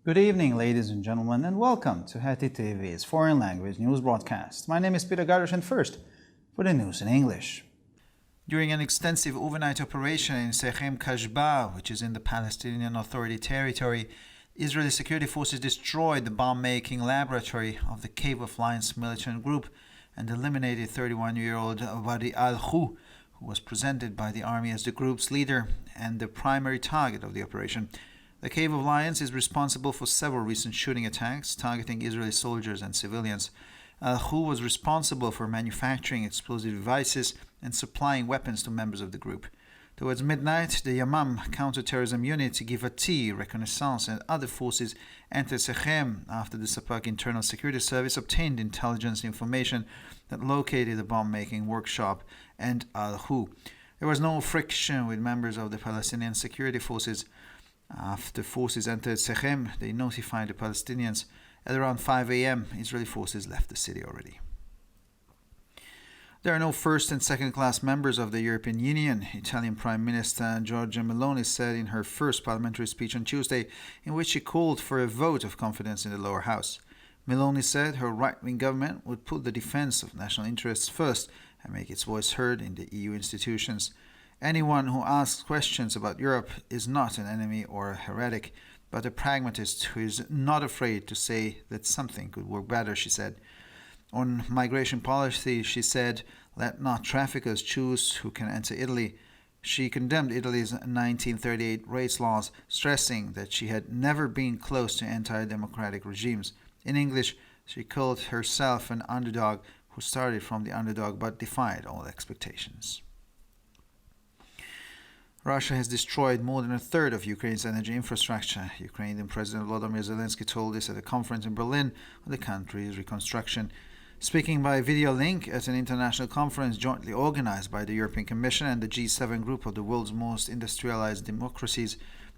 Good evening, ladies and gentlemen, and welcome to Heti TV's foreign language news broadcast. My name is Peter Gardosh, and first, for the news in English. During an extensive overnight operation in Sechem Kashba, which is in the Palestinian Authority territory, Israeli security forces destroyed the bomb-making laboratory of the Cave of Lions militant group and eliminated 31-year-old Wadi al-Khu, who was presented by the army as the group's leader and the primary target of the operation. The Cave of Lions is responsible for several recent shooting attacks targeting Israeli soldiers and civilians. Al-Khu was responsible for manufacturing explosive devices and supplying weapons to members of the group. Towards midnight, the Yamam counterterrorism unit, Givati, Reconnaissance, and other forces entered Sechem after the Sapak Internal Security Service obtained intelligence information that located the bomb-making workshop and Al-Khu. There was no friction with members of the Palestinian security forces. After forces entered Sechem, they notified the Palestinians. At around 5 a.m., Israeli forces left the city already. There are no first and second class members of the European Union, Italian Prime Minister Giorgia Meloni said in her first parliamentary speech on Tuesday, in which she called for a vote of confidence in the lower house. Meloni said her right-wing government would put the defense of national interests first and make its voice heard in the EU institutions. Anyone who asks questions about Europe is not an enemy or a heretic, but a pragmatist who is not afraid to say that something could work better, she said. On migration policy, she said, "Let not traffickers choose who can enter Italy." She condemned Italy's 1938 race laws, stressing that she had never been close to anti-democratic regimes. In English, she called herself an underdog who started from the underdog but defied all expectations. Russia has destroyed more than a third of Ukraine's energy infrastructure. Ukrainian President Volodymyr Zelensky told this at a conference in Berlin on the country's reconstruction. Speaking by video link at an international conference jointly organized by the European Commission and the G7 group of the world's most industrialized democracies,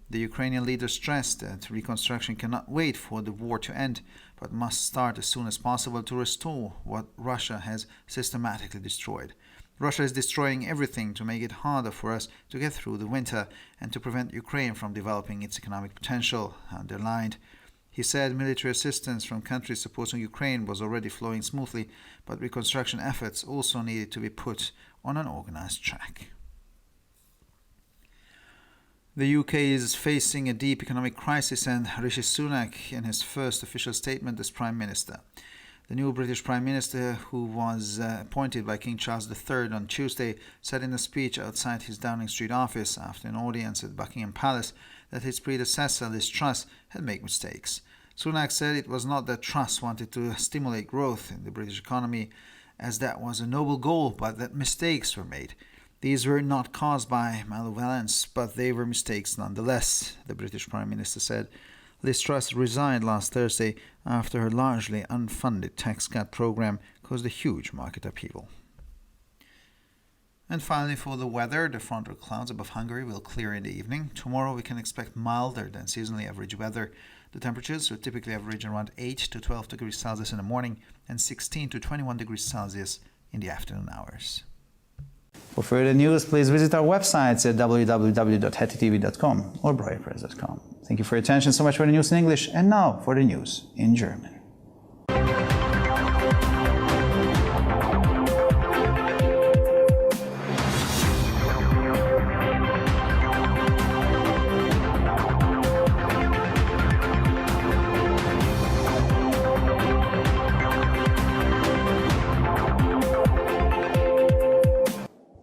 the Ukrainian leader stressed that reconstruction cannot wait for the war to end, but must start as soon as possible to restore what Russia has systematically destroyed. Russia is destroying everything to make it harder for us to get through the winter and to prevent Ukraine from developing its economic potential, underlined. He said military assistance from countries supporting Ukraine was already flowing smoothly, but reconstruction efforts also needed to be put on an organized track. The UK is facing a deep economic crisis, and Rishi Sunak, in his first official statement as Prime Minister. The new British Prime Minister, who was appointed by King Charles III on Tuesday, said in a speech outside his Downing Street office after an audience at Buckingham Palace that his predecessor, Liz Truss, had made mistakes. Sunak said it was not that Truss wanted to stimulate growth in the British economy, as that was a noble goal, but that mistakes were made. These were not caused by malevolence, but they were mistakes nonetheless, the British Prime Minister said. Liz Truss resigned last Thursday after her largely unfunded tax cut program caused a huge market upheaval. And finally, for the weather, the frontal clouds above Hungary will clear in the evening. Tomorrow we can expect milder than seasonally average weather. The temperatures will typically average around 8 to 12 degrees Celsius in the morning and 16 to 21 degrees Celsius in the afternoon hours. For further news, please visit our websites at www.hetitv.com or breuerpress.com. Thank you for your attention. So much for the news in English, and now for the news in German.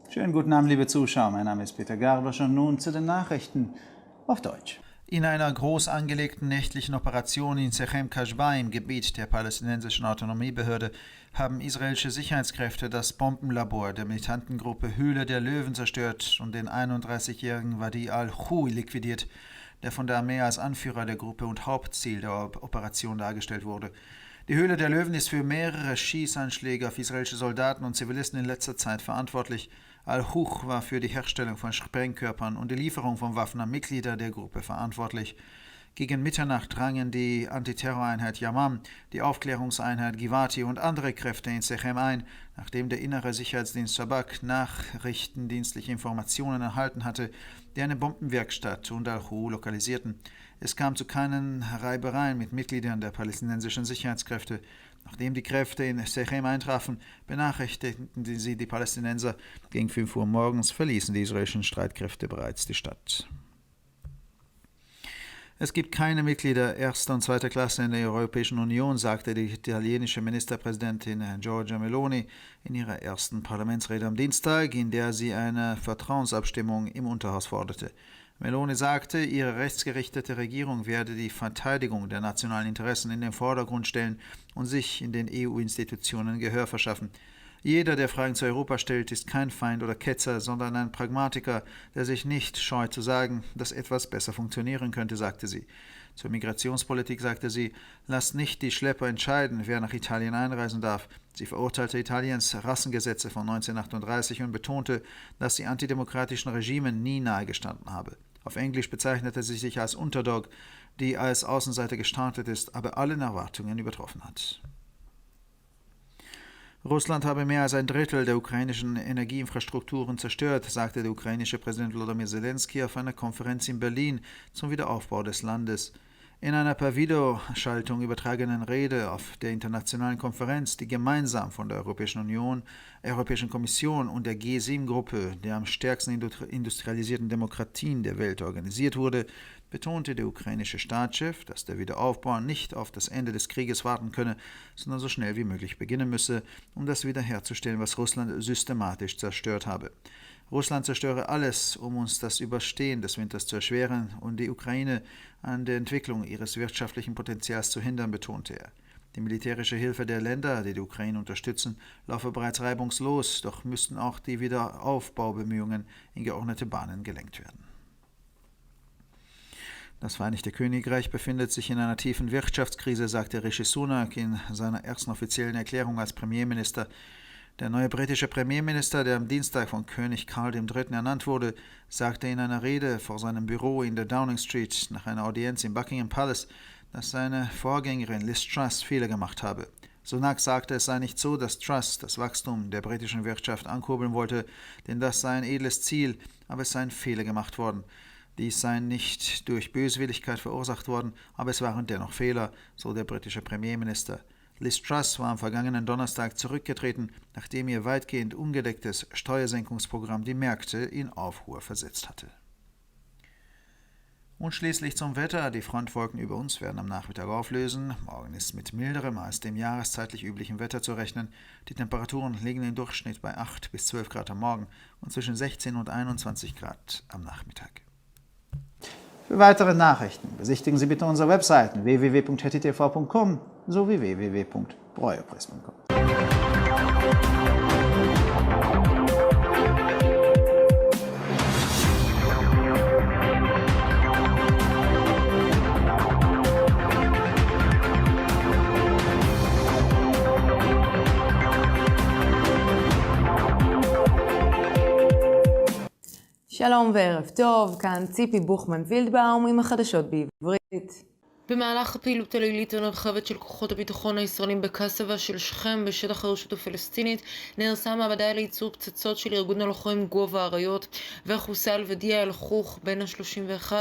Schönen guten Abend, liebe Zuschauer. Mein Name ist Peter Gardosh und nun zu den Nachrichten auf Deutsch. In einer groß angelegten nächtlichen Operation in Sechem Kashba im Gebiet der palästinensischen Autonomiebehörde haben israelische Sicherheitskräfte das Bombenlabor der Militantengruppe Höhle der Löwen zerstört und den 31-jährigen Wadi al-Khu liquidiert, der von der Armee als Anführer der Gruppe und Hauptziel der Operation dargestellt wurde. Die Höhle der Löwen ist für mehrere Schießanschläge auf israelische Soldaten und Zivilisten in letzter Zeit verantwortlich. Al-Khu war für die Herstellung von Sprengkörpern und die Lieferung von Waffen an Mitglieder der Gruppe verantwortlich. Gegen Mitternacht drangen die Antiterroreinheit Yamam, die Aufklärungseinheit Givati und andere Kräfte in Sechem ein, nachdem der innere Sicherheitsdienst Shabak nachrichtendienstliche Informationen erhalten hatte, die eine Bombenwerkstatt und Al-Hu lokalisierten. Es kam zu keinen Reibereien mit Mitgliedern der palästinensischen Sicherheitskräfte. Nachdem die Kräfte in Sechem eintrafen, benachrichtigten sie die Palästinenser. Gegen 5 Uhr morgens verließen die israelischen Streitkräfte bereits die Stadt. Es gibt keine Mitglieder erster und zweiter Klasse in der Europäischen Union, sagte die italienische Ministerpräsidentin Giorgia Meloni in ihrer ersten Parlamentsrede am Dienstag, in der sie eine Vertrauensabstimmung im Unterhaus forderte. Meloni sagte, ihre rechtsgerichtete Regierung werde die Verteidigung der nationalen Interessen in den Vordergrund stellen und sich in den EU-Institutionen Gehör verschaffen. Jeder, der Fragen zu Europa stellt, ist kein Feind oder Ketzer, sondern ein Pragmatiker, der sich nicht scheut zu sagen, dass etwas besser funktionieren könnte, sagte sie. Zur Migrationspolitik sagte sie, lasst nicht die Schlepper entscheiden, wer nach Italien einreisen darf. Sie verurteilte Italiens Rassengesetze von 1938 und betonte, dass sie antidemokratischen Regimen nie nahegestanden habe. Auf Englisch bezeichnete sie sich als Unterdog, die als Außenseiter gestartet ist, aber allen Erwartungen übertroffen hat. Russland habe mehr als ein Drittel der ukrainischen Energieinfrastrukturen zerstört, sagte der ukrainische Präsident Volodymyr Zelensky auf einer Konferenz in Berlin zum Wiederaufbau des Landes. In einer per Videoschaltung übertragenen Rede auf der internationalen Konferenz, die gemeinsam von der Europäischen Kommission und der G7-Gruppe, der am stärksten industrialisierten Demokratien der Welt organisiert wurde, betonte der ukrainische Staatschef, dass der Wiederaufbau nicht auf das Ende des Krieges warten könne, sondern so schnell wie möglich beginnen müsse, um das wiederherzustellen, was Russland systematisch zerstört habe. Russland zerstöre alles, um uns das Überstehen des Winters zu erschweren und die Ukraine an der Entwicklung ihres wirtschaftlichen Potenzials zu hindern, betonte er. Die militärische Hilfe der Länder, die die Ukraine unterstützen, laufe bereits reibungslos, doch müssten auch die Wiederaufbaubemühungen in geordnete Bahnen gelenkt werden. Das Vereinigte Königreich befindet sich in einer tiefen Wirtschaftskrise, sagte Rishi Sunak in seiner ersten offiziellen Erklärung als Premierminister. Der neue britische Premierminister, der am Dienstag von König Karl III. Ernannt wurde, sagte in einer Rede vor seinem Büro in der Downing Street nach einer Audienz im Buckingham Palace, dass seine Vorgängerin Liz Truss Fehler gemacht habe. Sunak sagte, es sei nicht so, dass Truss das Wachstum der britischen Wirtschaft ankurbeln wollte, denn das sei ein edles Ziel, aber es seien Fehler gemacht worden. Dies sei nicht durch Böswilligkeit verursacht worden, aber es waren dennoch Fehler, so der britische Premierminister. Liz Truss war am vergangenen Donnerstag zurückgetreten, nachdem ihr weitgehend ungedecktes Steuersenkungsprogramm die Märkte in Aufruhr versetzt hatte. Und schließlich zum Wetter. Die Frontwolken über uns werden am Nachmittag auflösen. Morgen ist mit milderem als dem jahreszeitlich üblichen Wetter zu rechnen. Die Temperaturen liegen im Durchschnitt bei 8 bis 12 Grad am Morgen und zwischen 16 und 21 Grad am Nachmittag. Für weitere Nachrichten besichtigen Sie bitte unsere Webseiten www.hettitv.com sowie www.breuerpress.com. שלום וערב טוב, כאן ציפי בוכמן וילדבאום עם החדשות בעברית. במהלך הפעילות הלילית הנרחבת של כוחות הביטחון הישראלים בקסבה של שכם בשטח הרשות הפלסטינית נהרסה מעבדה לייצור פצצות של ארגון הלוחמים גובה האריות וחוסל ודיה אל-חוך בן ה-31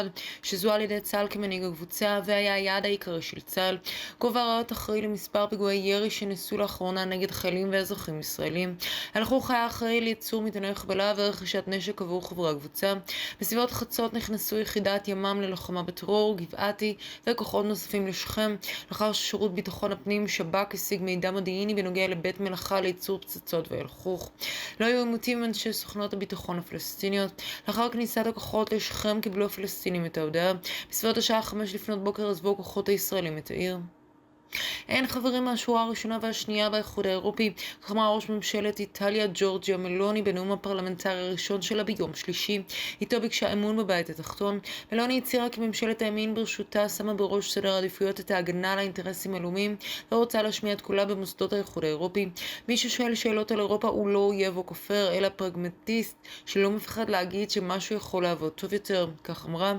שזוהה על ידי צה"ל כמנהיג הקבוצה והיה היעד העיקרי של צה"ל. גובה האריות אחראי למספר פיגועי ירי שנעשו לאחרונה נגד חיילים ואזרחים ישראלים. אל-חוך היה אחראי לייצור מטעני חבלה ורכישת נשק עבור חברי הקבוצה. בסביבות חצות נכנסו יחידת ימ"מ ללוחמה בטרור, גבעתי וכוחות נוספים לשכם, לאחר ששירות ביטחון הפנים שב"כ השיג מידע מודיעיני בנוגע לבית מלאכה לייצור פצצות ואל-חוך. לא היו עימותים עם אנשי סוכנות הביטחון הפלסטיניות. לאחר כניסת הכוחות לשכם קיבלו הפלסטינים את ההודעה. בסביבות השעה 5 לפנות בוקר עזבו כוחות הישראלים את העיר. אין חברים מהשורה הראשונה והשנייה באיחוד האירופי, כך אמר ראש ממשלת איטליה ג'ורג'יה מלוני בנאום הפרלמנטרי הראשון שלה ביום שלישי. איתו ביקשה אמון בבית התחתון. מלוני הצהירה כי ממשלת הימין בראשותה שמה בראש סדר העדיפויות את ההגנה על האינטרסים הלאומיים ורוצה להשמיע את כולה במוסדות האיחוד האירופי. מי ששואל שאלות על אירופה הוא לא אויב או כופר, אלא פרגמטיסט שלא מפחד להגיד שמשהו יכול לעבוד טוב יותר, כך אמרה.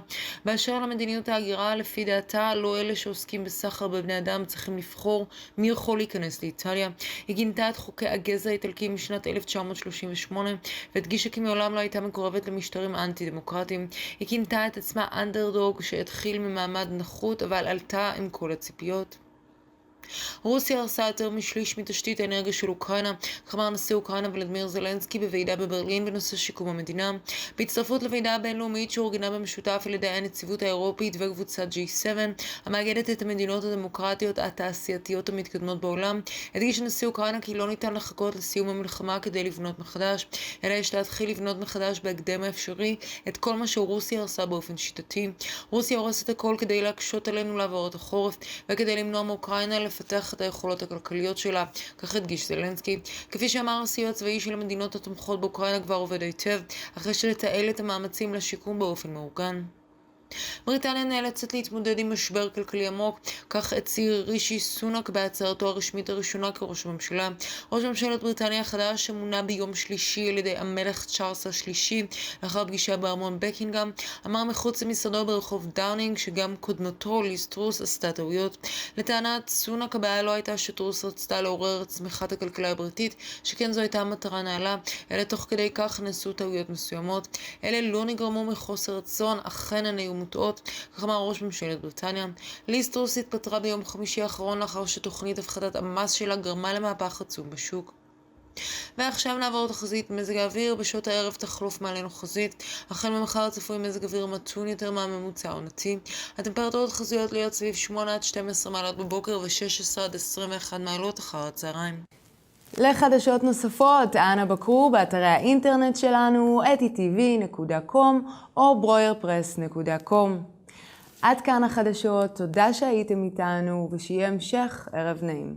באשר למדיניות ההגירה, לפי דעתה, לא אלה שעוסקים בסחר בבני אדם צריכים לבחור מי יכול להיכנס לאיטליה. היא גינתה את חוקי הגזע האיטלקיים משנת 1938 והדגישה כי מעולם לא הייתה מקורבת למשטרים אנטי-דמוקרטיים. היא כינתה את עצמה אנדרדוג שהתחיל ממעמד נחות אבל עלתה עם כל הציפיות. רוסיה הרסה יותר משליש מתשתית האנרגיה של אוקראינה, אמר נשיא אוקראינה ולדימיר זלנסקי בוועידה בברלין בנושא שיקום המדינה. בהצטרפות לוועידה הבינלאומית שאורגנה במשותף על ידי הנציבות האירופית וקבוצת G7, המאגדת את המדינות הדמוקרטיות התעשייתיות המתקדמות בעולם, הדגיש נשיא אוקראינה כי לא ניתן לחכות לסיום המלחמה כדי לבנות מחדש, אלא יש להתחיל לבנות מחדש בהקדם האפשרי את כל מה שרוסיה הרסה באופן שיטתי. רוסיה הורסת הכל כדי להקשות עלינו לעבור את החורף וכדי למנוע מאוקראינה לפתח את היכולות הכלכליות שלה, כך הדגיש זלנסקי. כפי שאמר הסיוע הצבאי של המדינות התומכות באוקראינה כבר עובד היטב, אחרי שלתעל את המאמצים לשיקום באופן מאורגן. בריטניה נאלצת להתמודד עם משבר כלכלי עמוק, כך הצהיר רישי סונאק בהצהרתו הרשמית הראשונה כראש הממשלה. ראש ממשלת בריטניה החדש שמונה ביום שלישי על ידי המלך צ'ארלס השלישי לאחר פגישה בארמון בקינגהאם, אמר מחוץ למשרדו ברחוב דאונינג שגם קודמתו ליז טרוס עשתה טעויות. לטענת סונאק הבעיה לא הייתה שטרוס רצתה לעורר את צמיחת הכלכלה הבריטית, שכן זו הייתה מטרה נעלה, אלא תוך כדי כך נעשו טעויות מסוימות. אלה לא נגרמו מחוסר רצון, אכן הנאום מוטעות, כך אמר ראש ממשלת בריטניה. ליז טרוס התפטרה ביום חמישי האחרון לאחר שתוכנית הפחתת המס שלה גרמה למהפך עצום בשוק. ועכשיו נעבור תחזית מזג האוויר. בשעות הערב תחלוף מעלינו חזית, החל ממחר צפוי מזג אוויר מתון יותר מהממוצע העונתי. הטמפרטורות חזויות להיות סביב 8 עד 12 מעלות בבוקר ו-16 עד 21 מעלות אחר הצהריים. לחדשות נוספות, אנא בקרו באתרי האינטרנט שלנו, etitv.com או broyerpress.com. עד כאן החדשות, תודה שהייתם איתנו ושיהיה המשך ערב נעים.